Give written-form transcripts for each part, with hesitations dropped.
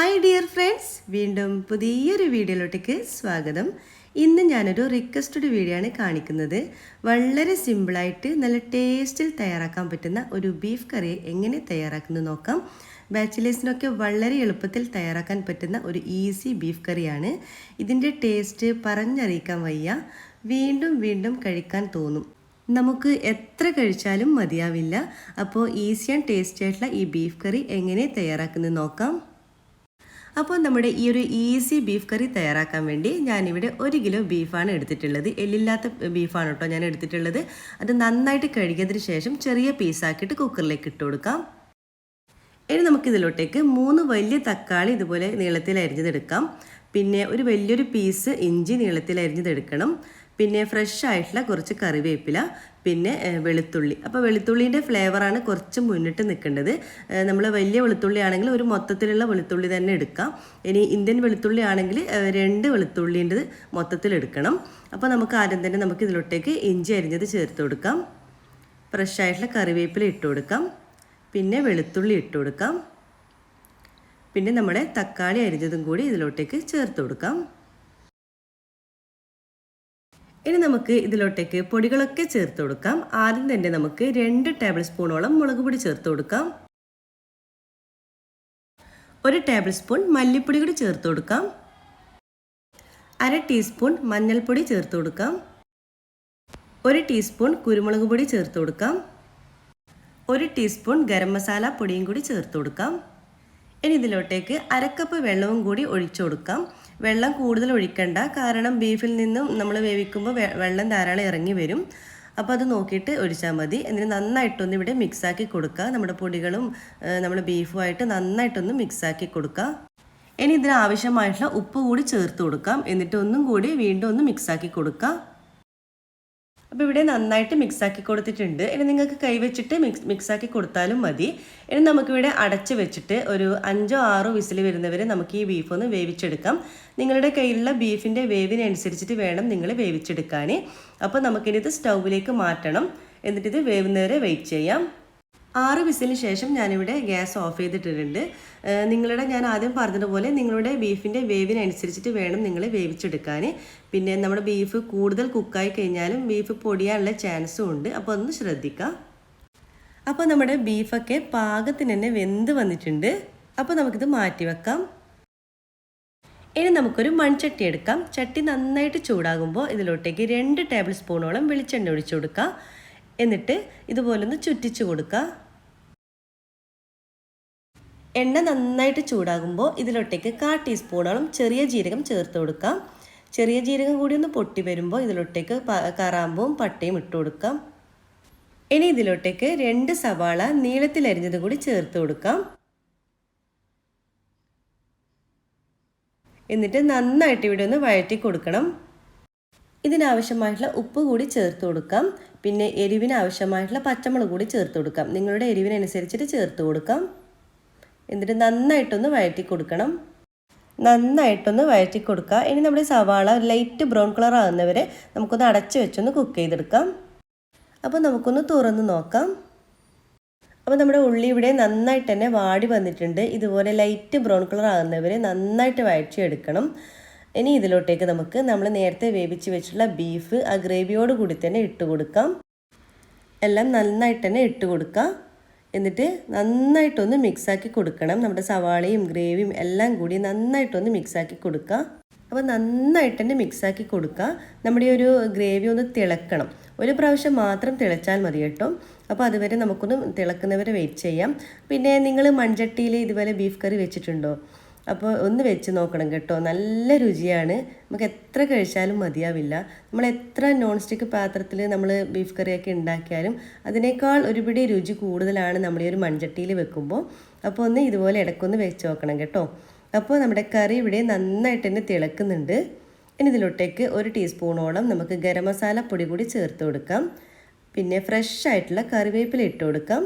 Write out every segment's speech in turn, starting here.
Hi dear friends, വീണ്ടും പുതിയൊരു വീഡിയോയിലോട്ടേക്ക് സ്വാഗതം. ഇന്ന് ഞാനൊരു റിക്വസ്റ്റഡ് വീഡിയോ ആണ് കാണിക്കുന്നത്. വളരെ സിമ്പിളായിട്ട് നല്ല ടേസ്റ്റിൽ തയ്യാറാക്കാൻ പറ്റുന്ന ഒരു ബീഫ് കറി എങ്ങനെ തയ്യാറാക്കുന്നത് നോക്കാം. ബാച്ചിലേഴ്സിനൊക്കെ വളരെ എളുപ്പത്തിൽ തയ്യാറാക്കാൻ പറ്റുന്ന ഒരു ഈസി ബീഫ് കറിയാണ്. ഇതിൻ്റെ ടേസ്റ്റ് പറഞ്ഞറിയിക്കാൻ വയ്യ. വീണ്ടും വീണ്ടും കഴിക്കാൻ തോന്നും. നമുക്ക് എത്ര കഴിച്ചാലും മതിയാവില്ല. അപ്പോൾ ഈസി ആൻഡ് ടേസ്റ്റി ആയിട്ടുള്ള ഈ ബീഫ് കറി എങ്ങനെ തയ്യാറാക്കുന്നത് നോക്കാം. അപ്പോൾ നമ്മുടെ ഈ ഒരു ഈസി ബീഫ് കറി തയ്യാറാക്കാൻ വേണ്ടി ഞാനിവിടെ 1 കിലോ ബീഫാണ് എടുത്തിട്ടുള്ളത്. എല്ലില്ലാത്ത ബീഫാണ് കേട്ടോ ഞാൻ എടുത്തിട്ടുള്ളത്. അത് നന്നായിട്ട് കഴുകിയതിന് ശേഷം ചെറിയ പീസാക്കിയിട്ട് കുക്കറിലേക്ക് ഇട്ട് കൊടുക്കാം. ഇനി നമുക്കിതിലോട്ടേക്ക് 3 വലിയ തക്കാളി ഇതുപോലെ നീളത്തിൽ അരിഞ്ഞതെടുക്കാം. പിന്നെ ഒരു വലിയൊരു പീസ് ഇഞ്ചി നീളത്തിൽ അരിഞ്ഞതെടുക്കണം. പിന്നെ ഫ്രഷ് ആയിട്ടുള്ള കുറച്ച് കറിവേപ്പില, പിന്നെ വെളുത്തുള്ളി. അപ്പോൾ വെളുത്തുള്ളീൻ്റെ ഫ്ലേവറാണ് കുറച്ച് മുന്നിട്ട് നിൽക്കേണ്ടത്. നമ്മൾ വലിയ വെളുത്തുള്ളി ആണെങ്കിൽ ഒരു മൊത്തത്തിലുള്ള വെളുത്തുള്ളി തന്നെ എടുക്കാം. ഇനി ഇന്ത്യൻ വെളുത്തുള്ളി ആണെങ്കിൽ 2 വെളുത്തുള്ളിൻ്റെത് മൊത്തത്തിൽ എടുക്കണം. അപ്പോൾ നമുക്ക് ആദ്യം തന്നെ നമുക്ക് ഇതിലോട്ടേക്ക് ഇഞ്ചി അരിഞ്ഞത് ചേർത്ത് കൊടുക്കാം. ഫ്രഷ് ആയിട്ടുള്ള കറിവേപ്പില ഇട്ട് കൊടുക്കാം. പിന്നെ വെളുത്തുള്ളി ഇട്ട് കൊടുക്കാം. പിന്നെ നമ്മുടെ തക്കാളി അരിഞ്ഞതും കൂടി ഇതിലോട്ടേക്ക് ചേർത്ത് കൊടുക്കാം. ഇനി നമുക്ക് ഇതിലോട്ടേക്ക് പൊടികളൊക്കെ ചേർത്ത് കൊടുക്കാം. ആദ്യം തന്നെ നമുക്ക് 2 ടേബിൾ സ്പൂണോളം മുളക് പൊടി ചേർത്ത് കൊടുക്കാം. 1 ടേബിൾ സ്പൂൺ മല്ലിപ്പൊടി കൂടി ചേർത്ത് കൊടുക്കാം. 1/2 ടീസ്പൂൺ മഞ്ഞൾപ്പൊടി ചേർത്ത് കൊടുക്കാം. 1 ടീസ്പൂൺ കുരുമുളക് പൊടി ചേർത്ത് കൊടുക്കാം. 1 ടീസ്പൂൺ ഗരം മസാല പൊടിയും കൂടി ചേർത്ത് കൊടുക്കാം. ഇനി ഇതിലോട്ടേക്ക് 1/2 കപ്പ് വെള്ളവും കൂടി ഒഴിച്ചു കൊടുക്കാം. വെള്ളം കൂടുതൽ ഒഴിക്കണ്ട, കാരണം ബീഫിൽ നിന്നും നമ്മൾ വേവിക്കുമ്പോൾ വെള്ളം ധാരാളം ഇറങ്ങി വരും. അപ്പോൾ അത് നോക്കിയിട്ട് ഒഴിച്ചാൽ മതി. എന്നിട്ട് നന്നായിട്ടൊന്ന് ഇവിടെ മിക്സാക്കി കൊടുക്കുക. നമ്മുടെ പൊടികളും നമ്മുടെ ബീഫുമായിട്ട് നന്നായിട്ടൊന്ന് മിക്സാക്കി കൊടുക്കുക. ഇനി ഇതിന് ആവശ്യമായിട്ടുള്ള ഉപ്പ് കൂടി ചേർത്ത് കൊടുക്കാം. എന്നിട്ട് ഒന്നും കൂടി വീണ്ടും ഒന്ന് മിക്സാക്കി കൊടുക്കുക. അപ്പോൾ ഇവിടെ നന്നായിട്ട് മിക്സാക്കി കൊടുത്തിട്ടുണ്ട്. ഇനി നിങ്ങൾക്ക് കൈവച്ചിട്ട് മിക്സാക്കി കൊടുത്താലും മതി. ഇനി നമുക്കിവിടെ അടച്ച് വെച്ചിട്ട് ഒരു 5-6 വിസിൽ വരുന്നവരെ നമുക്ക് ഈ ബീഫ് ഒന്ന് വേവിച്ചെടുക്കാം. നിങ്ങളുടെ കയ്യിലുള്ള ബീഫിൻ്റെ വേവിനനുസരിച്ചിട്ട് വേണം നിങ്ങൾ വേവിച്ചെടുക്കാൻ. അപ്പോൾ നമുക്കിനി ഇത് സ്റ്റൗവിലേക്ക് മാറ്റണം. എന്നിട്ടിത് വേവുന്നവരെ വെയിറ്റ് ചെയ്യാം. 6 വിസിലിന് ശേഷം ഞാനിവിടെ ഗ്യാസ് ഓഫ് ചെയ്തിട്ടിട്ടുണ്ട്. ഞാൻ ആദ്യം പറഞ്ഞതുപോലെ നിങ്ങളുടെ ബീഫിൻ്റെ വേവിനനുസരിച്ചിട്ട് വേണം നിങ്ങൾ വേവിച്ചെടുക്കാൻ. പിന്നെ നമ്മുടെ ബീഫ് കൂടുതൽ കുക്കായി കഴിഞ്ഞാലും ബീഫ് പൊടിയാനുള്ള ചാൻസും ഉണ്ട്. അപ്പോൾ ഒന്ന് ശ്രദ്ധിക്കാം. അപ്പോൾ നമ്മുടെ ബീഫൊക്കെ പാകത്തിന് തന്നെ വെന്ത് വന്നിട്ടുണ്ട്. അപ്പോൾ നമുക്കിത് മാറ്റി വെക്കാം. ഇനി നമുക്കൊരു മൺചട്ടി എടുക്കാം. ചട്ടി നന്നായിട്ട് ചൂടാകുമ്പോൾ ഇതിലോട്ടേക്ക് 2 ടേബിൾ സ്പൂണോളം വെളിച്ചെണ്ണ ഒഴിച്ചു കൊടുക്കുക. എന്നിട്ട് ഇതുപോലൊന്ന് ചുറ്റിച്ചു കൊടുക്കുക. എണ്ണ നന്നായിട്ട് ചൂടാകുമ്പോൾ ഇതിലോട്ടേക്ക് 1/4 ടീസ്പൂണോളം ചെറിയ ജീരകം ചേർത്ത് കൊടുക്കാം. ചെറിയ ജീരകം കൂടി ഒന്ന് പൊട്ടി വരുമ്പോൾ ഇതിലോട്ടേക്ക് കറാമ്പും പട്ടയും ഇട്ട് കൊടുക്കാം. ഇനി ഇതിലോട്ടേക്ക് 2 സവാള നീളത്തിൽ അരിഞ്ഞത് കൂടി ചേർത്ത് കൊടുക്കാം. എന്നിട്ട് നന്നായിട്ട് ഇവിടെ ഒന്ന് വഴറ്റി കൊടുക്കണം. ഇതിനാവശ്യമായിട്ടുള്ള ഉപ്പ് കൂടി ചേർത്ത് കൊടുക്കാം. പിന്നെ എരിവിന് ആവശ്യമായിട്ടുള്ള പച്ചമുളക് കൂടി ചേർത്ത് കൊടുക്കാം. നിങ്ങളുടെ എരിവിനനുസരിച്ചിട്ട് ചേർത്ത് കൊടുക്കാം. എന്നിട്ട് നന്നായിട്ടൊന്ന് വഴറ്റി കൊടുക്കണം. നന്നായിട്ടൊന്ന് വഴറ്റി കൊടുക്കുക. ഇനി നമ്മുടെ സവാള ലൈറ്റ് ബ്രൗൺ കളർ ആകുന്നവരെ നമുക്കൊന്ന് അടച്ച് വെച്ചൊന്ന് കുക്ക് ചെയ്തെടുക്കാം. അപ്പോൾ നമുക്കൊന്ന് തുറന്ന് നോക്കാം. അപ്പോൾ നമ്മുടെ ഉള്ളി ഇവിടെ നന്നായിട്ട് തന്നെ വാടി വന്നിട്ടുണ്ട്. ഇതുപോലെ ലൈറ്റ് ബ്രൗൺ കളർ ആകുന്നവരെ നന്നായിട്ട് വഴറ്റിയെടുക്കണം. ഇനി ഇതിലോട്ടേക്ക് നമുക്ക് നമ്മൾ നേരത്തെ വേവിച്ച് വെച്ചിട്ടുള്ള ബീഫ് ആ ഗ്രേവിയോട് കൂടി തന്നെ ഇട്ട് കൊടുക്കാം. എല്ലാം നന്നായിട്ട് തന്നെ ഇട്ട് കൊടുക്കുക. എന്നിട്ട് നന്നായിട്ടൊന്ന് മിക്സാക്കി കൊടുക്കണം. നമ്മുടെ സവാളയും ഗ്രേവിയും എല്ലാം കൂടി നന്നായിട്ടൊന്ന് മിക്സാക്കി കൊടുക്കുക. അപ്പോൾ നന്നായിട്ട് തന്നെ മിക്സാക്കി കൊടുക്കുക. നമ്മുടെ ഒരു ഗ്രേവി ഒന്ന് തിളക്കണം. ഒരു പ്രാവശ്യം മാത്രം തിളച്ചാൽ മതി കേട്ടോ. അപ്പോൾ അതുവരെ നമുക്കൊന്ന് തിളക്കുന്നവരെ വെയിറ്റ് ചെയ്യാം. പിന്നെ നിങ്ങൾ മൺചട്ടിയിൽ ഇതുപോലെ ബീഫ് കറി വെച്ചിട്ടുണ്ടോ? അപ്പോൾ ഒന്ന് വെച്ച് നോക്കണം കേട്ടോ. നല്ല രുചിയാണ്. നമുക്ക് എത്ര കഴിച്ചാലും മതിയാവില്ല. നമ്മൾ എത്ര നോൺ സ്റ്റിക്ക് പാത്രത്തിൽ നമ്മൾ ബീഫ് കറിയൊക്കെ ഉണ്ടാക്കിയാലും അതിനേക്കാൾ ഒരുപിടി രുചി കൂടുതലാണ് നമ്മൾ ഈ ഒരു മൺചട്ടിയിൽ വെക്കുമ്പോൾ. അപ്പോൾ ഒന്ന് ഇതുപോലെ ഇടയ്ക്കൊന്ന് വെച്ച് നോക്കണം കേട്ടോ. അപ്പോൾ നമ്മുടെ കറി ഇവിടെ നന്നായിട്ട് തന്നെ തിളക്കുന്നുണ്ട്. ഇനി ഇതിലോട്ടേക്ക് 1 ടീസ്പൂണോളം നമുക്ക് ഗരം മസാല പൊടി കൂടി ചേർത്ത് കൊടുക്കാം. പിന്നെ ഫ്രഷ് ആയിട്ടുള്ള കറിവേപ്പില ഇട്ട് കൊടുക്കാം.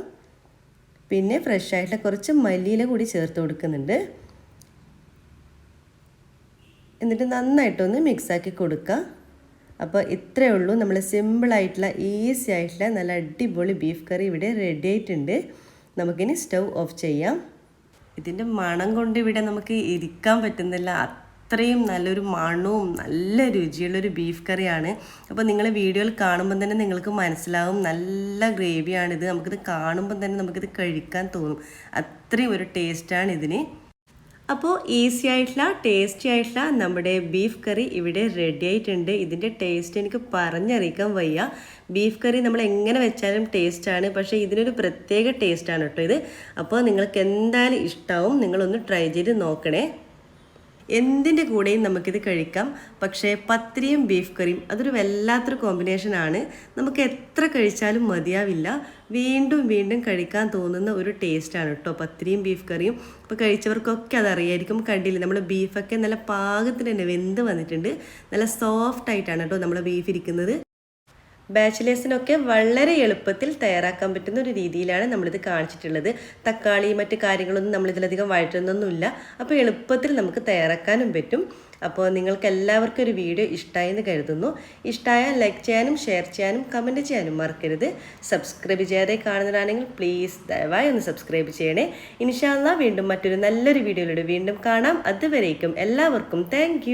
പിന്നെ ഫ്രഷ് ആയിട്ടുള്ള കുറച്ച് മല്ലിയില കൂടി ചേർത്ത് കൊടുക്കുന്നുണ്ട്. എന്നിട്ട് നന്നായിട്ടൊന്ന് മിക്സാക്കി കൊടുക്കുക. അപ്പോൾ ഇത്രയേ ഉള്ളൂ. നമ്മൾ സിമ്പിളായിട്ടുള്ള ഈസി ആയിട്ടുള്ള നല്ല അടിപൊളി ബീഫ് കറി ഇവിടെ റെഡി ആയിട്ടുണ്ട്. നമുക്കിനി സ്റ്റൗ ഓഫ് ചെയ്യാം. ഇതിൻ്റെ മണം കൊണ്ട് ഇവിടെ നമുക്ക് ഇരിക്കാൻ പറ്റുന്നില്ല. അത്രയും നല്ലൊരു മണവും നല്ല രുചിയുള്ളൊരു ബീഫ് കറിയാണ്. അപ്പോൾ നിങ്ങൾ വീഡിയോയിൽ കാണുമ്പോൾ തന്നെ നിങ്ങൾക്ക് മനസ്സിലാവും നല്ല ഗ്രേവിയാണിത്. നമുക്കിത് കാണുമ്പോൾ തന്നെ നമുക്കിത് കഴിക്കാൻ തോന്നും. അത്രയും ഒരു ടേസ്റ്റാണ് ഇതിന്. അപ്പോൾ ഈസി ആയിട്ടുള്ള ടേസ്റ്റി ആയിട്ടുള്ള നമ്മുടെ ബീഫ് കറി ഇവിടെ റെഡി ആയിട്ടുണ്ട്. ഇതിൻ്റെ ടേസ്റ്റ് എനിക്ക് പറഞ്ഞറിയിക്കാൻ വയ്യ. ബീഫ് കറി നമ്മൾ എങ്ങനെ വെച്ചാലും ടേസ്റ്റാണ്, പക്ഷേ ഇതിനൊരു പ്രത്യേക ടേസ്റ്റാണ് കേട്ടോ ഇത്. അപ്പോൾ നിങ്ങൾക്ക് എന്തായാലും ഇഷ്ടമാവും. നിങ്ങളൊന്ന് ട്രൈ ചെയ്ത് നോക്കണേ. എന്തിൻ്റെ കൂടെയും നമുക്കിത് കഴിക്കാം. പക്ഷേ പത്തിരിയും ബീഫ് കറിയും അതൊരു വല്ലാത്തൊരു കോമ്പിനേഷനാണ്. നമുക്ക് എത്ര കഴിച്ചാലും മതിയാവില്ല. വീണ്ടും വീണ്ടും കഴിക്കാൻ തോന്നുന്ന ഒരു ടേസ്റ്റാണ് കേട്ടോ പത്തിരിയും ബീഫ് കറിയും. ഇപ്പോൾ കഴിച്ചവർക്കൊക്കെ അതറിയായിരിക്കും. കണ്ടില്ലേ, നമ്മൾ ബീഫൊക്കെ നല്ല പാകത്തിന് തന്നെ വെന്ത് വന്നിട്ടുണ്ട്. നല്ല സോഫ്റ്റ് ആയിട്ടാണ് കേട്ടോ നമ്മൾ ബീഫ് ഇരിക്കുന്നത്. ബാച്ചിലേഴ്സിനൊക്കെ വളരെ എളുപ്പത്തിൽ തയ്യാറാക്കാൻ പറ്റുന്ന ഒരു രീതിയിലാണ് നമ്മളിത് കാണിച്ചിട്ടുള്ളത്. തക്കാളി മറ്റു കാര്യങ്ങളൊന്നും നമ്മളിതിലധികം വഴറ്റുന്നൊന്നുമില്ല. അപ്പോൾ എളുപ്പത്തിൽ നമുക്ക് തയ്യാറാക്കാനും പറ്റും. അപ്പോൾ നിങ്ങൾക്ക് എല്ലാവർക്കും ഒരു വീഡിയോ ഇഷ്ടമായി എന്ന് കരുതുന്നു. ഇഷ്ടമായാൽ ലൈക്ക് ചെയ്യാനും ഷെയർ ചെയ്യാനും കമൻറ്റ് ചെയ്യാനും മറക്കരുത്. സബ്സ്ക്രൈബ് ചെയ്യാതെ കാണുന്നതാണെങ്കിൽ പ്ലീസ് ദയവായി ഒന്ന് സബ്സ്ക്രൈബ് ചെയ്യണേ. ഇൻഷാ അല്ലാഹ് വീണ്ടും മറ്റൊരു നല്ലൊരു വീഡിയോയിലൂടെ വീണ്ടും കാണാം. അതുവരേക്കും എല്ലാവർക്കും താങ്ക്